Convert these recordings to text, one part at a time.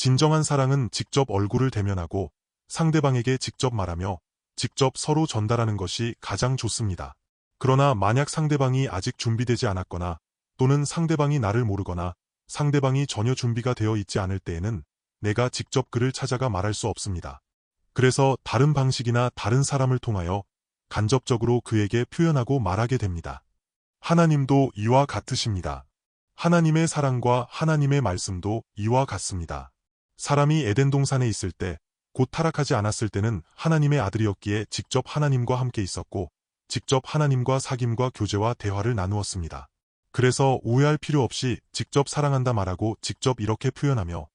진정한 사랑은 직접 얼굴을 대면하고 상대방에게 직접 말하며 직접 서로 전달하는 것이 가장 좋습니다. 그러나 만약 상대방이 아직 준비되지 않았거나 또는 상대방이 나를 모르거나 상대방이 전혀 준비가 되어 있지 않을 때에는 내가 직접 그를 찾아가 말할 수 없습니다. 그래서 다른 방식이나 다른 사람을 통하여 간접적으로 그에게 표현하고 말하게 됩니다. 하나님도 이와 같으십니다. 하나님의 사랑과 하나님의 말씀도 이와 같습니다. 사람이 에덴 동산에 있을 때, 곧 타락하지 않았을 때는 하나님의 아들이었기에 직접 하나님과 함께 있었고, 직접 하나님과 사귐과 교제와 대화를 나누었습니다. 그래서 오해할 필요 없이 직접 사랑한다 말하고 직접 이렇게 표현하며,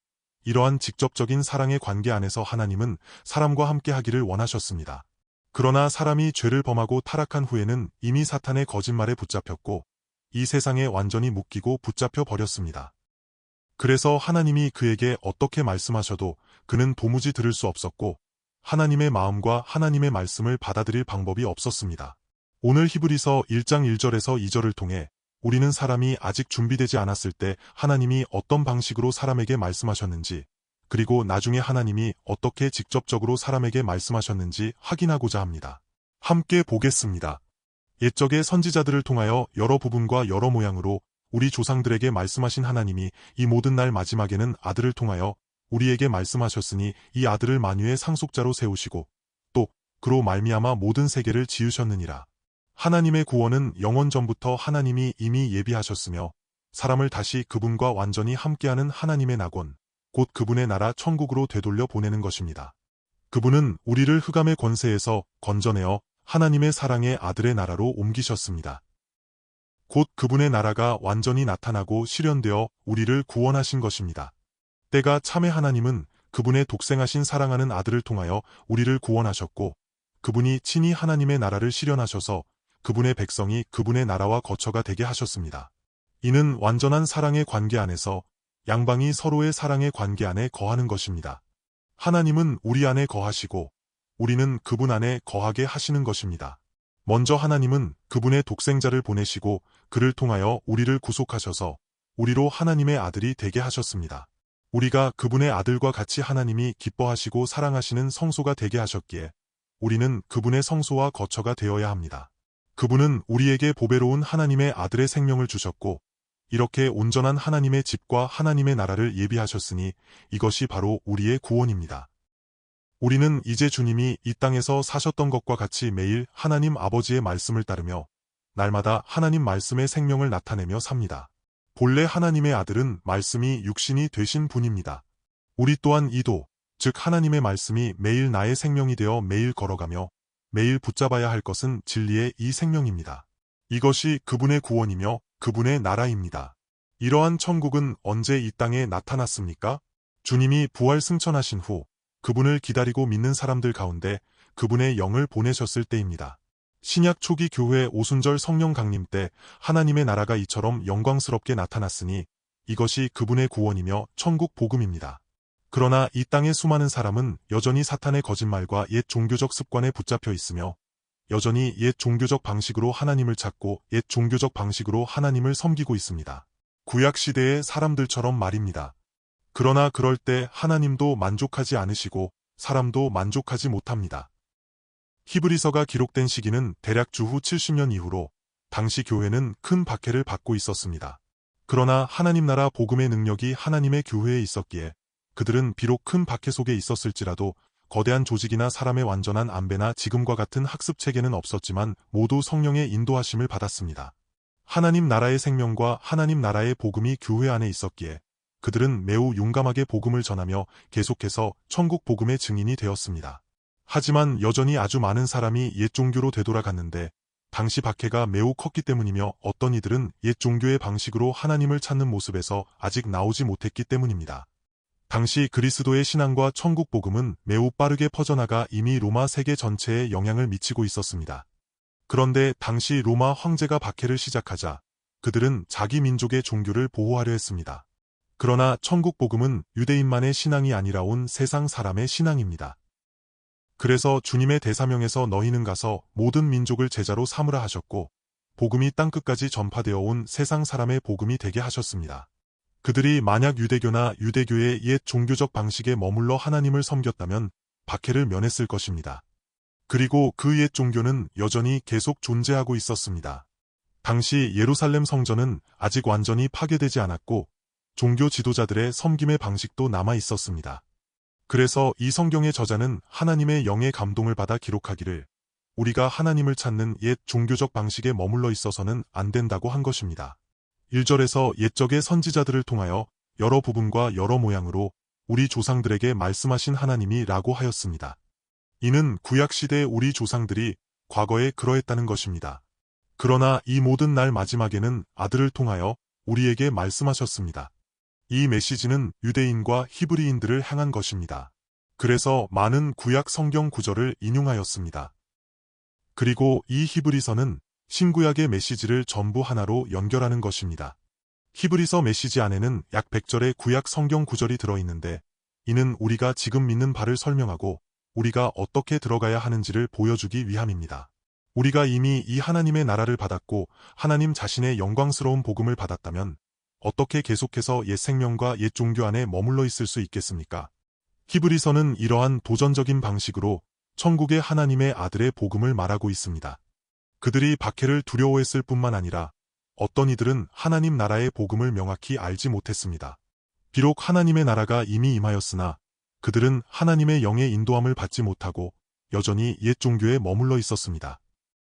이러한 직접적인 사랑의 관계 안에서 하나님은 사람과 함께 하기를 원하셨습니다. 그러나 사람이 죄를 범하고 타락한 후에는 이미 사탄의 거짓말에 붙잡혔고 이 세상에 완전히 묶이고 붙잡혀 버렸습니다. 그래서 하나님이 그에게 어떻게 말씀하셔도 그는 도무지 들을 수 없었고 하나님의 마음과 하나님의 말씀을 받아들일 방법이 없었습니다. 오늘 히브리서 1장 1절에서 2절을 통해 우리는 사람이 아직 준비되지 않았을 때 하나님이 어떤 방식으로 사람에게 말씀하셨는지 그리고 나중에 하나님이 어떻게 직접적으로 사람에게 말씀하셨는지 확인하고자 합니다. 함께 보겠습니다. 옛적의 선지자들을 통하여 여러 부분과 여러 모양으로 우리 조상들에게 말씀하신 하나님이 이 모든 날 마지막에는 아들을 통하여 우리에게 말씀하셨으니 이 아들을 만유의 상속자로 세우시고 또 그로 말미암아 모든 세계를 지으셨느니라. 하나님의 구원은 영원 전부터 하나님이 이미 예비하셨으며 사람을 다시 그분과 완전히 함께하는 하나님의 낙원, 곧 그분의 나라 천국으로 되돌려 보내는 것입니다. 그분은 우리를 흑암의 권세에서 건져내어 하나님의 사랑의 아들의 나라로 옮기셨습니다. 곧 그분의 나라가 완전히 나타나고 실현되어 우리를 구원하신 것입니다. 때가 참에 하나님은 그분의 독생하신 사랑하는 아들을 통하여 우리를 구원하셨고 그분이 친히 하나님의 나라를 실현하셔서 그분의 백성이 그분의 나라와 거처가 되게 하셨습니다. 이는 완전한 사랑의 관계 안에서 양방이 서로의 사랑의 관계 안에 거하는 것입니다. 하나님은 우리 안에 거하시고 우리는 그분 안에 거하게 하시는 것입니다. 먼저 하나님은 그분의 독생자를 보내시고 그를 통하여 우리를 구속하셔서 우리로 하나님의 아들이 되게 하셨습니다. 우리가 그분의 아들과 같이 하나님이 기뻐하시고 사랑하시는 성소가 되게 하셨기에 우리는 그분의 성소와 거처가 되어야 합니다. 그분은 우리에게 보배로운 하나님의 아들의 생명을 주셨고 이렇게 온전한 하나님의 집과 하나님의 나라를 예비하셨으니 이것이 바로 우리의 구원입니다. 우리는 이제 주님이 이 땅에서 사셨던 것과 같이 매일 하나님 아버지의 말씀을 따르며 날마다 하나님 말씀의 생명을 나타내며 삽니다. 본래 하나님의 아들은 말씀이 육신이 되신 분입니다. 우리 또한 이도, 즉 하나님의 말씀이 매일 나의 생명이 되어 매일 걸어가며 매일 붙잡아야 할 것은 진리의 이 생명입니다. 이것이 그분의 구원이며 그분의 나라입니다. 이러한 천국은 언제 이 땅에 나타났습니까? 주님이 부활 승천하신 후 그분을 기다리고 믿는 사람들 가운데 그분의 영을 보내셨을 때입니다. 신약 초기 교회 오순절 성령 강림 때 하나님의 나라가 이처럼 영광스럽게 나타났으니 이것이 그분의 구원이며 천국 복음입니다. 그러나 이 땅의 수많은 사람은 여전히 사탄의 거짓말과 옛 종교적 습관에 붙잡혀 있으며 여전히 옛 종교적 방식으로 하나님을 찾고 옛 종교적 방식으로 하나님을 섬기고 있습니다. 구약시대의 사람들처럼 말입니다. 그러나 그럴 때 하나님도 만족하지 않으시고 사람도 만족하지 못합니다. 히브리서가 기록된 시기는 대략 주후 70년 이후로 당시 교회는 큰 박해를 받고 있었습니다. 그러나 하나님 나라 복음의 능력이 하나님의 교회에 있었기에 그들은 비록 큰 박해 속에 있었을지라도 거대한 조직이나 사람의 완전한 안배나 지금과 같은 학습 체계는 없었지만 모두 성령의 인도하심을 받았습니다. 하나님 나라의 생명과 하나님 나라의 복음이 교회 안에 있었기에 그들은 매우 용감하게 복음을 전하며 계속해서 천국 복음의 증인이 되었습니다. 하지만 여전히 아주 많은 사람이 옛 종교로 되돌아갔는데 당시 박해가 매우 컸기 때문이며 어떤 이들은 옛 종교의 방식으로 하나님을 찾는 모습에서 아직 나오지 못했기 때문입니다. 당시 그리스도의 신앙과 천국 복음은 매우 빠르게 퍼져나가 이미 로마 세계 전체에 영향을 미치고 있었습니다. 그런데 당시 로마 황제가 박해를 시작하자 그들은 자기 민족의 종교를 보호하려 했습니다. 그러나 천국 복음은 유대인만의 신앙이 아니라 온 세상 사람의 신앙입니다. 그래서 주님의 대사명에서 너희는 가서 모든 민족을 제자로 삼으라 하셨고 복음이 땅끝까지 전파되어 온 세상 사람의 복음이 되게 하셨습니다. 그들이 만약 유대교나 유대교의 옛 종교적 방식에 머물러 하나님을 섬겼다면 박해를 면했을 것입니다. 그리고 그 옛 종교는 여전히 계속 존재하고 있었습니다. 당시 예루살렘 성전은 아직 완전히 파괴되지 않았고 종교 지도자들의 섬김의 방식도 남아 있었습니다. 그래서 이 성경의 저자는 하나님의 영의 감동을 받아 기록하기를 우리가 하나님을 찾는 옛 종교적 방식에 머물러 있어서는 안 된다고 한 것입니다. 1절에서 옛적의 선지자들을 통하여 여러 부분과 여러 모양으로 우리 조상들에게 말씀하신 하나님이 라고 하였습니다. 이는 구약시대의 우리 조상들이 과거에 그러했다는 것입니다. 그러나 이 모든 날 마지막에는 아들을 통하여 우리에게 말씀하셨습니다. 이 메시지는 유대인과 히브리인들을 향한 것입니다. 그래서 많은 구약 성경 구절을 인용하였습니다. 그리고 이 히브리서는 신구약의 메시지를 전부 하나로 연결하는 것입니다. 히브리서 메시지 안에는 약 100절의 구약 성경 구절이 들어있는데 이는 우리가 지금 믿는 바를 설명하고 우리가 어떻게 들어가야 하는지를 보여주기 위함입니다. 우리가 이미 이 하나님의 나라를 받았고 하나님 자신의 영광스러운 복음을 받았다면 어떻게 계속해서 옛 생명과 옛 종교 안에 머물러 있을 수 있겠습니까? 히브리서는 이러한 도전적인 방식으로 천국의 하나님의 아들의 복음을 말하고 있습니다. 그들이 박해를 두려워했을 뿐만 아니라 어떤 이들은 하나님 나라의 복음을 명확히 알지 못했습니다. 비록 하나님의 나라가 이미 임하였으나 그들은 하나님의 영의 인도함을 받지 못하고 여전히 옛 종교에 머물러 있었습니다.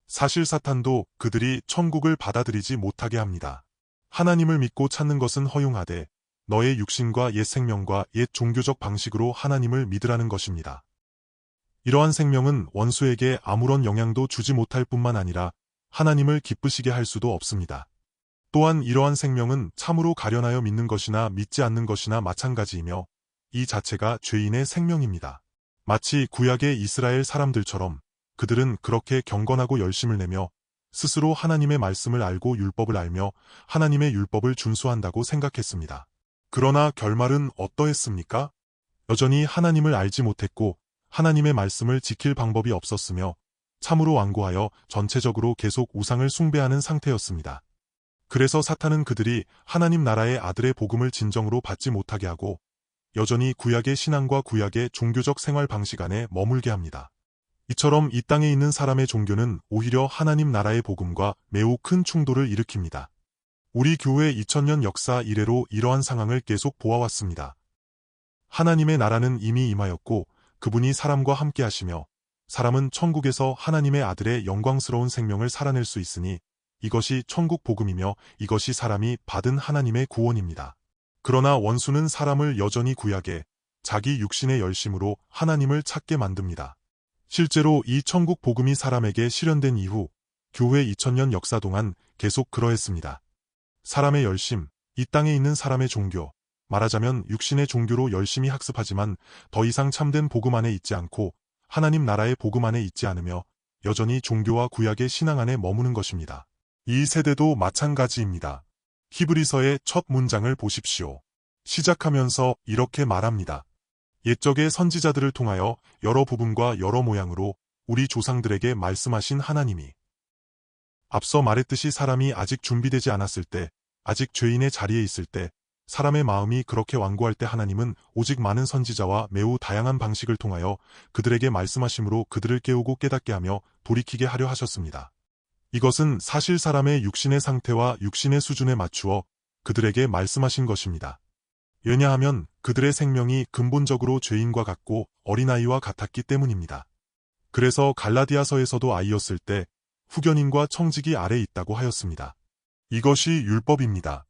사실 사탄도 그들이 천국을 받아들이지 못하게 합니다. 하나님을 믿고 찾는 것은 허용하되 너의 육신과 옛 생명과 옛 종교적 방식으로 하나님을 믿으라는 것입니다. 이러한 생명은 원수에게 아무런 영향도 주지 못할 뿐만 아니라 하나님을 기쁘시게 할 수도 없습니다. 또한 이러한 생명은 참으로 가련하여 믿는 것이나 믿지 않는 것이나 마찬가지이며 이 자체가 죄인의 생명입니다. 마치 구약의 이스라엘 사람들처럼 그들은 그렇게 경건하고 열심을 내며 스스로 하나님의 말씀을 알고 율법을 알며 하나님의 율법을 준수한다고 생각했습니다. 그러나 결말은 어떠했습니까? 여전히 하나님을 알지 못했고 하나님의 말씀을 지킬 방법이 없었으며 참으로 완고하여 전체적으로 계속 우상을 숭배하는 상태였습니다. 그래서 사탄은 그들이 하나님 나라의 아들의 복음을 진정으로 받지 못하게 하고 여전히 구약의 신앙과 구약의 종교적 생활 방식 안에 머물게 합니다. 이처럼 이 땅에 있는 사람의 종교는 오히려 하나님 나라의 복음과 매우 큰 충돌을 일으킵니다. 우리 교회 2000년 역사 이래로 이러한 상황을 계속 보아왔습니다. 하나님의 나라는 이미 임하였고 그분이 사람과 함께 하시며 사람은 천국에서 하나님의 아들의 영광스러운 생명을 살아낼 수 있으니 이것이 천국 복음이며 이것이 사람이 받은 하나님의 구원입니다. 그러나 원수는 사람을 여전히 구약에 자기 육신의 열심으로 하나님을 찾게 만듭니다. 실제로 이 천국 복음이 사람에게 실현된 이후 교회 2000년 역사 동안 계속 그러했습니다. 사람의 열심, 이 땅에 있는 사람의 종교, 말하자면 육신의 종교로 열심히 학습하지만 더 이상 참된 복음 안에 있지 않고 하나님 나라의 복음 안에 있지 않으며 여전히 종교와 구약의 신앙 안에 머무는 것입니다. 이 세대도 마찬가지입니다. 히브리서의 첫 문장을 보십시오. 시작하면서 이렇게 말합니다. 옛적의 선지자들을 통하여 여러 부분과 여러 모양으로 우리 조상들에게 말씀하신 하나님이 앞서 말했듯이 사람이 아직 준비되지 않았을 때, 아직 죄인의 자리에 있을 때, 사람의 마음이 그렇게 완고할 때 하나님은 오직 많은 선지자와 매우 다양한 방식을 통하여 그들에게 말씀하심으로 그들을 깨우고 깨닫게 하며 돌이키게 하려 하셨습니다. 이것은 사실 사람의 육신의 상태와 육신의 수준에 맞추어 그들에게 말씀하신 것입니다. 왜냐하면 그들의 생명이 근본적으로 죄인과 같고 어린아이와 같았기 때문입니다. 그래서 갈라디아서에서도 아이였을 때 후견인과 청지기 아래 있다고 하였습니다. 이것이 율법입니다.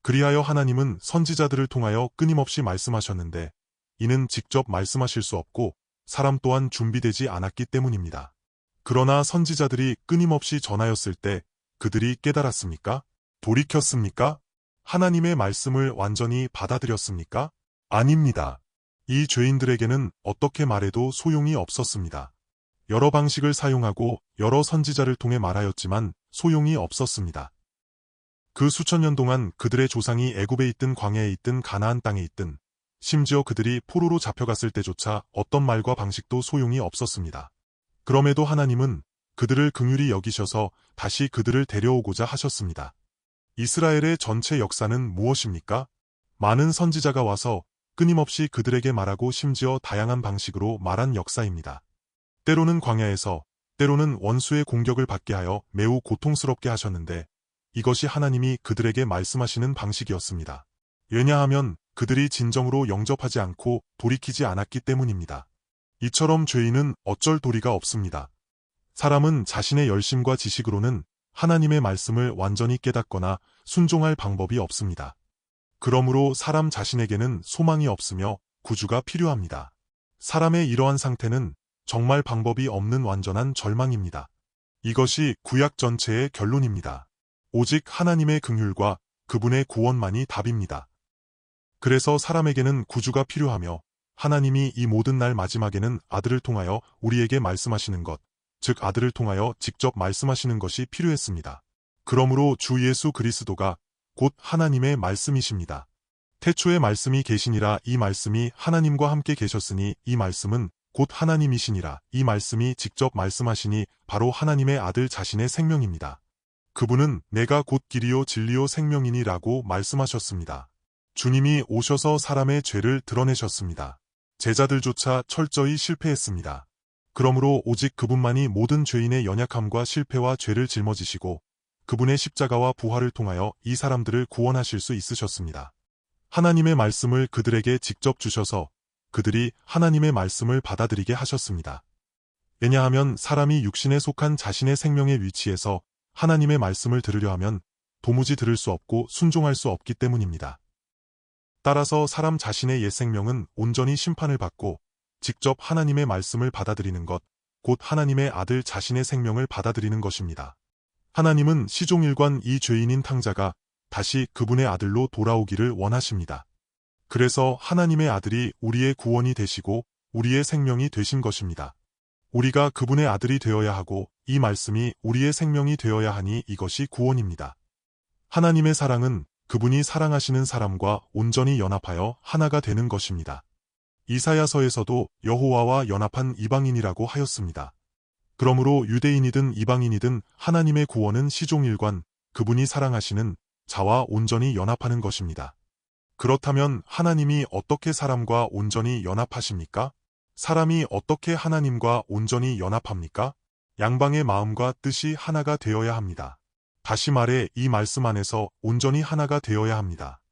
그리하여 하나님은 선지자들을 통하여 끊임없이 말씀하셨는데 이는 직접 말씀하실 수 없고 사람 또한 준비되지 않았기 때문입니다. 그러나 선지자들이 끊임없이 전하였을 때 그들이 깨달았습니까? 돌이켰습니까? 하나님의 말씀을 완전히 받아들였습니까? 아닙니다. 이 죄인들에게는 어떻게 말해도 소용이 없었습니다. 여러 방식을 사용하고 여러 선지자를 통해 말하였지만 소용이 없었습니다. 그 수천 년 동안 그들의 조상이 애굽에 있든 광야에 있든 가나안 땅에 있든 심지어 그들이 포로로 잡혀갔을 때조차 어떤 말과 방식도 소용이 없었습니다. 그럼에도 하나님은 그들을 긍휼히 여기셔서 다시 그들을 데려오고자 하셨습니다. 이스라엘의 전체 역사는 무엇입니까? 많은 선지자가 와서 끊임없이 그들에게 말하고 심지어 다양한 방식으로 말한 역사입니다. 때로는 광야에서, 때로는 원수의 공격을 받게 하여 매우 고통스럽게 하셨는데 이것이 하나님이 그들에게 말씀하시는 방식이었습니다. 왜냐하면 그들이 진정으로 영접하지 않고 돌이키지 않았기 때문입니다. 이처럼 죄인은 어쩔 도리가 없습니다. 사람은 자신의 열심과 지식으로는 하나님의 말씀을 완전히 깨닫거나 순종할 방법이 없습니다. 그러므로 사람 자신에게는 소망이 없으며 구주가 필요합니다. 사람의 이러한 상태는 정말 방법이 없는 완전한 절망입니다. 이것이 구약 전체의 결론입니다. 오직 하나님의 긍휼과 그분의 구원만이 답입니다. 그래서 사람에게는 구주가 필요하며 하나님이 이 모든 날 마지막에는 아들을 통하여 우리에게 말씀하시는 것, 즉 아들을 통하여 직접 말씀하시는 것이 필요했습니다. 그러므로 주 예수 그리스도가 곧 하나님의 말씀이십니다. 태초에 말씀이 계시니라 이 말씀이 하나님과 함께 계셨으니 이 말씀은 곧 하나님이시니라 이 말씀이 직접 말씀하시니 바로 하나님의 아들 자신의 생명입니다. 그분은 내가 곧 길이요 진리요 생명이니 라고 말씀하셨습니다. 주님이 오셔서 사람의 죄를 드러내셨습니다. 제자들조차 철저히 실패했습니다. 그러므로 오직 그분만이 모든 죄인의 연약함과 실패와 죄를 짊어지시고 그분의 십자가와 부활을 통하여 이 사람들을 구원하실 수 있으셨습니다. 하나님의 말씀을 그들에게 직접 주셔서 그들이 하나님의 말씀을 받아들이게 하셨습니다. 왜냐하면 사람이 육신에 속한 자신의 생명의 위치에서 하나님의 말씀을 들으려 하면 도무지 들을 수 없고 순종할 수 없기 때문입니다. 따라서 사람 자신의 옛 생명은 온전히 심판을 받고 직접 하나님의 말씀을 받아들이는 것, 곧 하나님의 아들 자신의 생명을 받아들이는 것입니다. 하나님은 시종일관 이 죄인인 탕자가 다시 그분의 아들로 돌아오기를 원하십니다. 그래서 하나님의 아들이 우리의 구원이 되시고 우리의 생명이 되신 것입니다. 우리가 그분의 아들이 되어야 하고 이 말씀이 우리의 생명이 되어야 하니 이것이 구원입니다. 하나님의 사랑은 그분이 사랑하시는 사람과 온전히 연합하여 하나가 되는 것입니다. 이사야서에서도 여호와와 연합한 이방인이라고 하였습니다. 그러므로 유대인이든 이방인이든 하나님의 구원은 시종일관 그분이 사랑하시는 자와 온전히 연합하는 것입니다. 그렇다면 하나님이 어떻게 사람과 온전히 연합하십니까? 사람이 어떻게 하나님과 온전히 연합합니까? 양방의 마음과 뜻이 하나가 되어야 합니다. 다시 말해 이 말씀 안에서 온전히 하나가 되어야 합니다.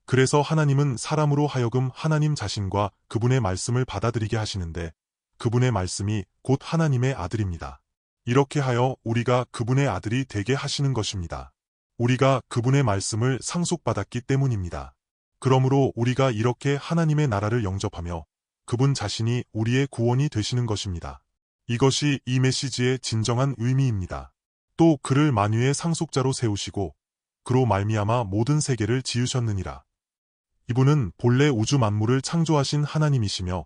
그래서 하나님은 사람으로 하여금 하나님 자신과 그분의 말씀을 받아들이게 하시는데 그분의 말씀이 곧 하나님의 아들입니다. 이렇게 하여 우리가 그분의 아들이 되게 하시는 것입니다. 우리가 그분의 말씀을 상속받았기 때문입니다. 그러므로 우리가 이렇게 하나님의 나라를 영접하며 그분 자신이 우리의 구원이 되시는 것입니다. 이것이 이 메시지의 진정한 의미입니다. 또 그를 만유의 상속자로 세우시고 그로 말미암아 모든 세계를 지으셨느니라. 이분은 본래 우주 만물을 창조하신 하나님이시며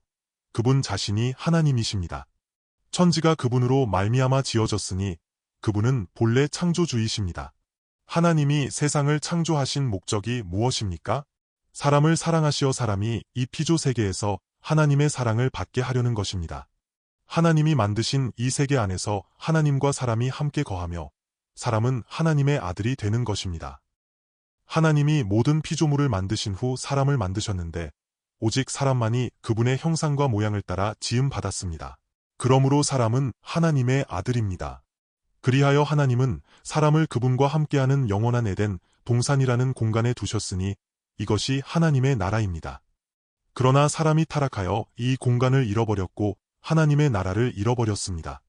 그분 자신이 하나님이십니다. 천지가 그분으로 말미암아 지어졌으니 그분은 본래 창조주이십니다. 하나님이 세상을 창조하신 목적이 무엇입니까? 사람을 사랑하시어 사람이 이 피조 세계에서 하나님의 사랑을 받게 하려는 것입니다. 하나님이 만드신 이 세계 안에서 하나님과 사람이 함께 거하며 사람은 하나님의 아들이 되는 것입니다. 하나님이 모든 피조물을 만드신 후 사람을 만드셨는데 오직 사람만이 그분의 형상과 모양을 따라 지음받았습니다. 그러므로 사람은 하나님의 아들입니다. 그리하여 하나님은 사람을 그분과 함께하는 영원한 에덴, 동산이라는 공간에 두셨으니 이것이 하나님의 나라입니다. 그러나 사람이 타락하여 이 공간을 잃어버렸고 하나님의 나라를 잃어버렸습니다.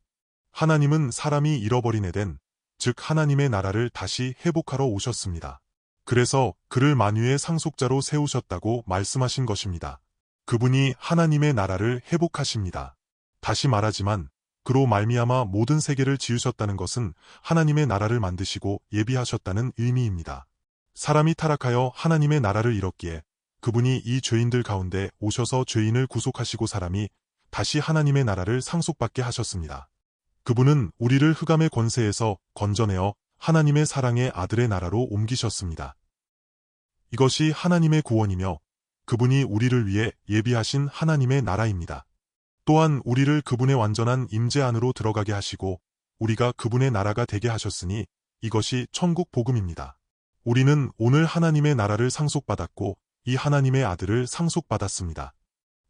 하나님은 사람이 잃어버린 에덴, 즉 하나님의 나라를 다시 회복하러 오셨습니다. 그래서 그를 만유의 상속자로 세우셨다고 말씀하신 것입니다. 그분이 하나님의 나라를 회복하십니다. 다시 말하지만 그로 말미암아 모든 세계를 지으셨다는 것은 하나님의 나라를 만드시고 예비하셨다는 의미입니다. 사람이 타락하여 하나님의 나라를 잃었기에 그분이 이 죄인들 가운데 오셔서 죄인을 구속하시고 사람이 다시 하나님의 나라를 상속받게 하셨습니다. 그분은 우리를 흑암의 권세에서 건져내어 하나님의 사랑의 아들의 나라로 옮기셨습니다. 이것이 하나님의 구원이며 그분이 우리를 위해 예비하신 하나님의 나라입니다. 또한 우리를 그분의 완전한 임재 안으로 들어가게 하시고 우리가 그분의 나라가 되게 하셨으니 이것이 천국 복음입니다. 우리는 오늘 하나님의 나라를 상속받았고 이 하나님의 아들을 상속받았습니다.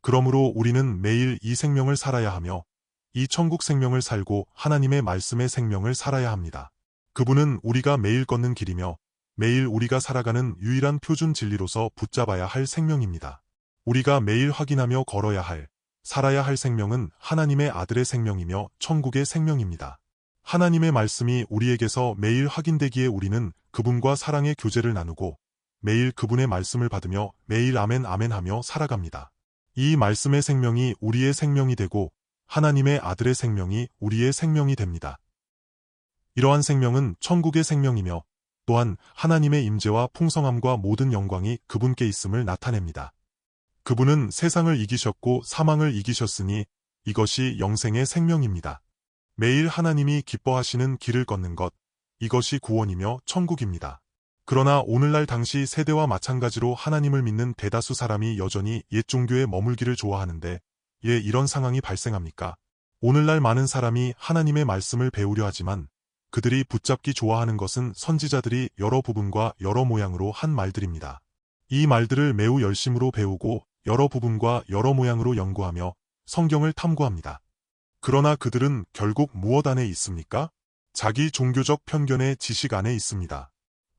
그러므로 우리는 매일 이 생명을 살아야 하며 이 천국 생명을 살고 하나님의 말씀의 생명을 살아야 합니다. 그분은 우리가 매일 걷는 길이며 매일 우리가 살아가는 유일한 표준 진리로서 붙잡아야 할 생명입니다. 우리가 매일 확인하며 걸어야 할, 살아야 할 생명은 하나님의 아들의 생명이며 천국의 생명입니다. 하나님의 말씀이 우리에게서 매일 확인되기에 우리는 그분과 사랑의 교제를 나누고 매일 그분의 말씀을 받으며 매일 아멘 아멘 하며 살아갑니다. 이 말씀의 생명이 우리의 생명이 되고 하나님의 아들의 생명이 우리의 생명이 됩니다. 이러한 생명은 천국의 생명이며 또한 하나님의 임재와 풍성함과 모든 영광이 그분께 있음을 나타냅니다. 그분은 세상을 이기셨고 사망을 이기셨으니 이것이 영생의 생명입니다. 매일 하나님이 기뻐하시는 길을 걷는 것, 이것이 구원이며 천국입니다. 그러나 오늘날 당시 세대와 마찬가지로 하나님을 믿는 대다수 사람이 여전히 옛 종교에 머물기를 좋아하는데 왜 이런 상황이 발생합니까? 오늘날 많은 사람이 하나님의 말씀을 배우려 하지만 그들이 붙잡기 좋아하는 것은 선지자들이 여러 부분과 여러 모양으로 한 말들입니다. 이 말들을 매우 열심으로 배우고 여러 부분과 여러 모양으로 연구하며 성경을 탐구합니다. 그러나 그들은 결국 무엇 안에 있습니까? 자기 종교적 편견의 지식 안에 있습니다.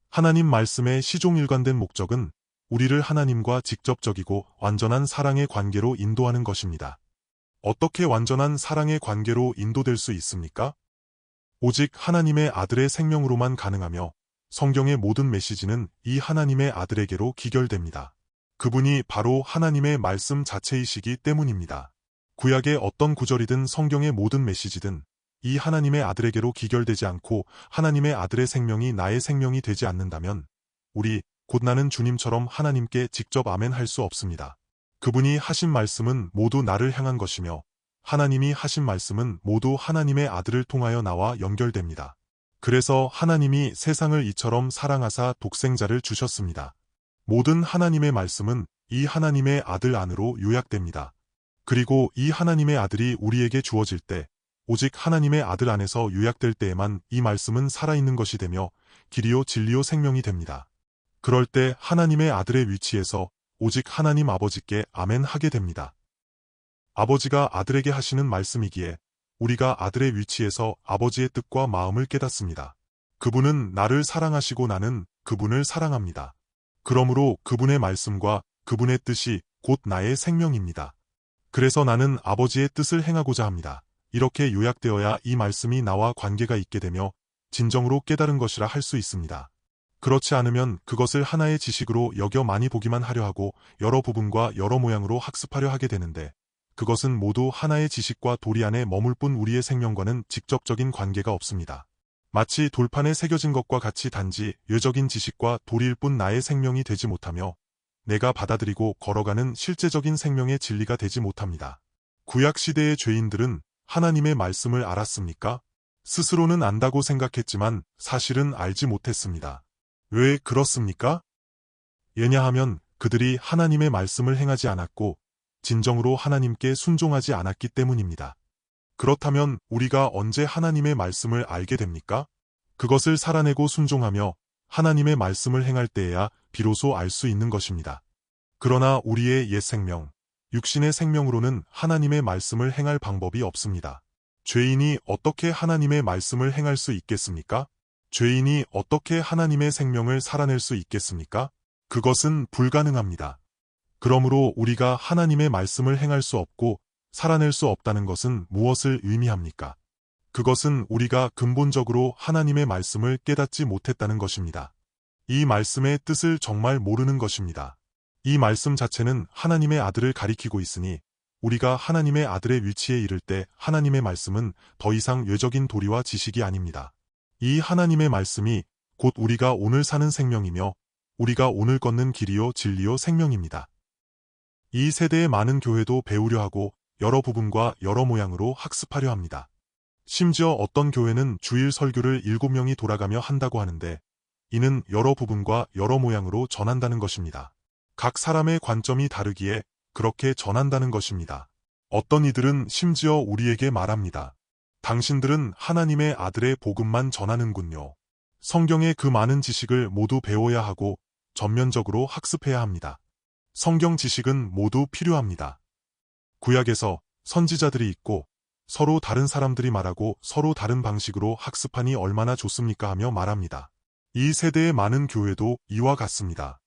하나님 말씀의 시종일관된 목적은 우리를 하나님과 직접적이고 완전한 사랑의 관계로 인도하는 것입니다. 어떻게 완전한 사랑의 관계로 인도될 수 있습니까? 오직 하나님의 아들의 생명으로만 가능하며 성경의 모든 메시지는 이 하나님의 아들에게로 기결됩니다. 그분이 바로 하나님의 말씀 자체이시기 때문입니다. 구약의 어떤 구절이든 성경의 모든 메시지든 이 하나님의 아들에게로 기결되지 않고 하나님의 아들의 생명이 나의 생명이 되지 않는다면 우리 곧 나는 주님처럼 하나님께 직접 아멘 할 수 없습니다. 그분이 하신 말씀은 모두 나를 향한 것이며 하나님이 하신 말씀은 모두 하나님의 아들을 통하여 나와 연결됩니다. 그래서 하나님이 세상을 이처럼 사랑하사 독생자를 주셨습니다. 모든 하나님의 말씀은 이 하나님의 아들 안으로 요약됩니다. 그리고 이 하나님의 아들이 우리에게 주어질 때 오직 하나님의 아들 안에서 요약될 때에만 이 말씀은 살아있는 것이 되며 길이요 진리요 생명이 됩니다. 그럴 때 하나님의 아들의 위치에서 오직 하나님 아버지께 아멘 하게 됩니다. 아버지가 아들에게 하시는 말씀이기에 우리가 아들의 위치에서 아버지의 뜻과 마음을 깨닫습니다. 그분은 나를 사랑하시고 나는 그분을 사랑합니다. 그러므로 그분의 말씀과 그분의 뜻이 곧 나의 생명입니다. 그래서 나는 아버지의 뜻을 행하고자 합니다. 이렇게 요약되어야 이 말씀이 나와 관계가 있게 되며 진정으로 깨달은 것이라 할 수 있습니다. 그렇지 않으면 그것을 하나의 지식으로 여겨 많이 보기만 하려 하고 여러 부분과 여러 모양으로 학습하려 하게 되는데 그것은 모두 하나의 지식과 도리 안에 머물 뿐 우리의 생명과는 직접적인 관계가 없습니다. 마치 돌판에 새겨진 것과 같이 단지 외적인 지식과 도리일 뿐 나의 생명이 되지 못하며 내가 받아들이고 걸어가는 실제적인 생명의 진리가 되지 못합니다. 구약시대의 죄인들은 하나님의 말씀을 알았습니까? 스스로는 안다고 생각했지만 사실은 알지 못했습니다. 왜 그렇습니까? 왜냐하면 그들이 하나님의 말씀을 행하지 않았고 진정으로 하나님께 순종하지 않았기 때문입니다. 그렇다면 우리가 언제 하나님의 말씀을 알게 됩니까? 그것을 살아내고 순종하며 하나님의 말씀을 행할 때에야 비로소 알 수 있는 것입니다. 그러나 우리의 옛 생명, 육신의 생명으로는 하나님의 말씀을 행할 방법이 없습니다. 죄인이 어떻게 하나님의 말씀을 행할 수 있겠습니까? 죄인이 어떻게 하나님의 생명을 살아낼 수 있겠습니까? 그것은 불가능합니다. 그러므로 우리가 하나님의 말씀을 행할 수 없고 살아낼 수 없다는 것은 무엇을 의미합니까? 그것은 우리가 근본적으로 하나님의 말씀을 깨닫지 못했다는 것입니다. 이 말씀의 뜻을 정말 모르는 것입니다. 이 말씀 자체는 하나님의 아들을 가리키고 있으니 우리가 하나님의 아들의 위치에 이를 때 하나님의 말씀은 더 이상 외적인 도리와 지식이 아닙니다. 이 하나님의 말씀이 곧 우리가 오늘 사는 생명이며 우리가 오늘 걷는 길이요 진리요 생명입니다. 이 세대의 많은 교회도 배우려 하고 여러 부분과 여러 모양으로 학습하려 합니다. 심지어 어떤 교회는 주일 설교를 7명이 돌아가며 한다고 하는데 이는 여러 부분과 여러 모양으로 전한다는 것입니다. 각 사람의 관점이 다르기에 그렇게 전한다는 것입니다. 어떤 이들은 심지어 우리에게 말합니다. 당신들은 하나님의 아들의 복음만 전하는군요. 성경의 그 많은 지식을 모두 배워야 하고 전면적으로 학습해야 합니다. 성경 지식은 모두 필요합니다. 구약에서 선지자들이 있고 서로 다른 사람들이 말하고 서로 다른 방식으로 학습하니 얼마나 좋습니까 하며 말합니다. 이 세대의 많은 교회도 이와 같습니다.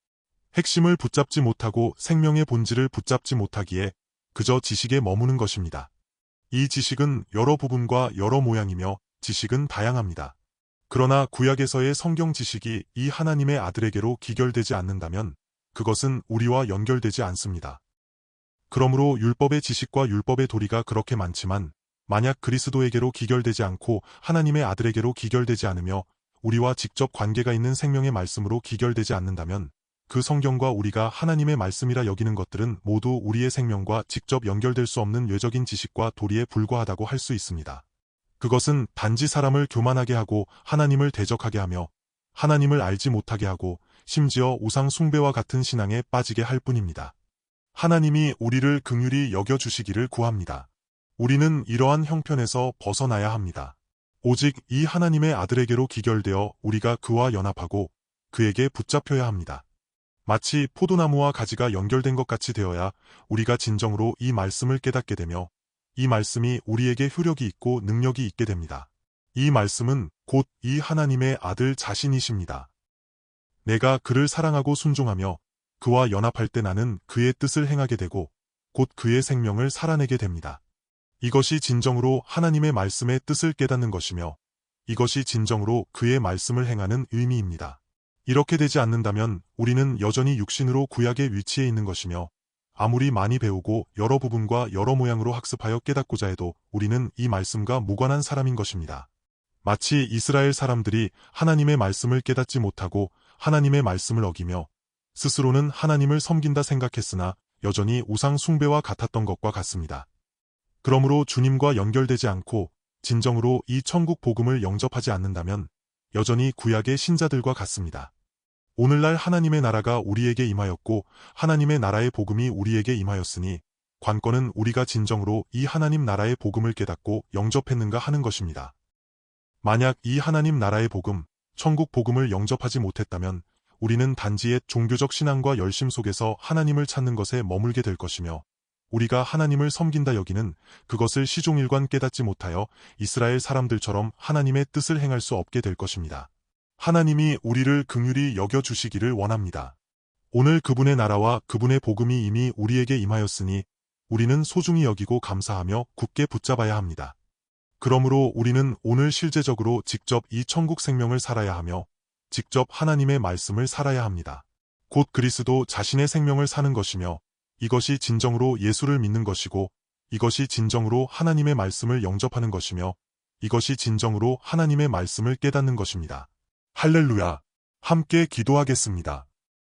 핵심을 붙잡지 못하고 생명의 본질을 붙잡지 못하기에 그저 지식에 머무는 것입니다. 이 지식은 여러 부분과 여러 모양이며 지식은 다양합니다. 그러나 구약에서의 성경 지식이 이 하나님의 아들에게로 기결되지 않는다면 그것은 우리와 연결되지 않습니다. 그러므로 율법의 지식과 율법의 도리가 그렇게 많지만 만약 그리스도에게로 기결되지 않고 하나님의 아들에게로 기결되지 않으며 우리와 직접 관계가 있는 생명의 말씀으로 기결되지 않는다면 그 성경과 우리가 하나님의 말씀이라 여기는 것들은 모두 우리의 생명과 직접 연결될 수 없는 외적인 지식과 도리에 불과하다고 할 수 있습니다. 그것은 단지 사람을 교만하게 하고 하나님을 대적하게 하며 하나님을 알지 못하게 하고 심지어 우상 숭배와 같은 신앙에 빠지게 할 뿐입니다. 하나님이 우리를 긍휼히 여겨주시기를 구합니다. 우리는 이러한 형편에서 벗어나야 합니다. 오직 이 하나님의 아들에게로 기결되어 우리가 그와 연합하고 그에게 붙잡혀야 합니다. 마치 포도나무와 가지가 연결된 것 같이 되어야 우리가 진정으로 이 말씀을 깨닫게 되며 이 말씀이 우리에게 효력이 있고 능력이 있게 됩니다. 이 말씀은 곧 이 하나님의 아들 자신이십니다. 내가 그를 사랑하고 순종하며 그와 연합할 때 나는 그의 뜻을 행하게 되고 곧 그의 생명을 살아내게 됩니다. 이것이 진정으로 하나님의 말씀의 뜻을 깨닫는 것이며 이것이 진정으로 그의 말씀을 행하는 의미입니다. 이렇게 되지 않는다면 우리는 여전히 육신으로 구약의 위치에 있는 것이며 아무리 많이 배우고 여러 부분과 여러 모양으로 학습하여 깨닫고자 해도 우리는 이 말씀과 무관한 사람인 것입니다. 마치 이스라엘 사람들이 하나님의 말씀을 깨닫지 못하고 하나님의 말씀을 어기며 스스로는 하나님을 섬긴다 생각했으나 여전히 우상 숭배와 같았던 것과 같습니다. 그러므로 주님과 연결되지 않고 진정으로 이 천국 복음을 영접하지 않는다면 여전히 구약의 신자들과 같습니다. 오늘날 하나님의 나라가 우리에게 임하였고 하나님의 나라의 복음이 우리에게 임하였으니 관건은 우리가 진정으로 이 하나님 나라의 복음을 깨닫고 영접했는가 하는 것입니다. 만약 이 하나님 나라의 복음, 천국 복음을 영접하지 못했다면 우리는 단지 옛 종교적 신앙과 열심 속에서 하나님을 찾는 것에 머물게 될 것이며 우리가 하나님을 섬긴다 여기는 그것을 시종일관 깨닫지 못하여 이스라엘 사람들처럼 하나님의 뜻을 행할 수 없게 될 것입니다. 하나님이 우리를 긍휼히 여겨주시기를 원합니다. 오늘 그분의 나라와 그분의 복음이 이미 우리에게 임하였으니 우리는 소중히 여기고 감사하며 굳게 붙잡아야 합니다. 그러므로 우리는 오늘 실제적으로 직접 이 천국 생명을 살아야 하며 직접 하나님의 말씀을 살아야 합니다. 곧 그리스도 자신의 생명을 사는 것이며 이것이 진정으로 예수를 믿는 것이고 이것이 진정으로 하나님의 말씀을 영접하는 것이며 이것이 진정으로 하나님의 말씀을 깨닫는 것입니다. 할렐루야! 함께 기도하겠습니다.